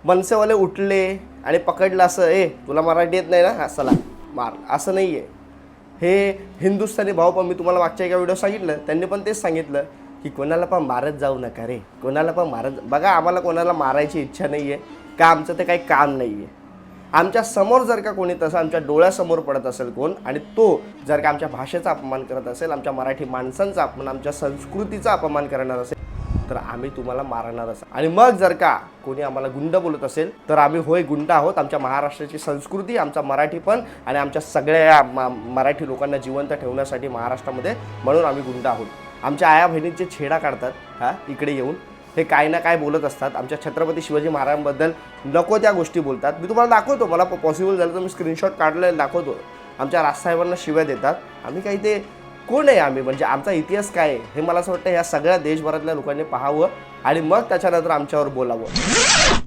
मनसेवाले उठले आणि पकडलं असं, तुला मराठी येत नाही ना, हा चला मार, असं नाही आहे. हे हिंदुस्थानी भाऊ पण मी तुम्हाला मागच्या एका व्हिडिओ सांगितलं, त्यांनी पण तेच सांगितलं की कोणाला पण मारत जाऊ नका रे, कोणाला पण मारत. बघा, आम्हाला कोणाला मारायची इच्छा नाही आहे का, आमचं ते काही काम नाही आहे. आमच्या समोर जर का कोणी तसं आमच्या डोळ्यासमोर पडत असेल कोण, आणि तो जर का आमच्या भाषेचा अपमान करत असेल, आमच्या मराठी माणसांचा अपमान, आमच्या संस्कृतीचा अपमान करणार असेल, तर आम्ही तुम्हाला मारणारच. आणि मग जर का कोणी आम्हाला गुंड बोलत असेल, तर आम्ही होय गुंड आहोत. आमच्या महाराष्ट्राची संस्कृती, आमचा मराठीपण आणि आमच्या सगळ्या मराठी लोकांना जिवंत ठेवण्यासाठी महाराष्ट्रामध्ये, म्हणून आम्ही गुंड आहोत. आमच्या आया बहिणींचे छेडा काढतात इकडे येऊन, हे काय ना काय बोलत असतात. आमच्या छत्रपती शिवाजी महाराजांबद्दल नको त्या गोष्टी बोलतात. मी तुम्हाला दाखवतो, मला पॉसिबल झालं तर मी स्क्रीनशॉट काढलेलं दाखवतो. आमच्या राजसाहेबांना शिव्या देतात. आम्ही काही ते कोण आहे आम्ही, म्हणजे आमचा इतिहास काय आहे हे मला असं वाटतं ह्या सगळ्या देशभरातल्या लोकांनी पाहावं आणि मग त्याच्यानंतर आमच्यावर बोलावं.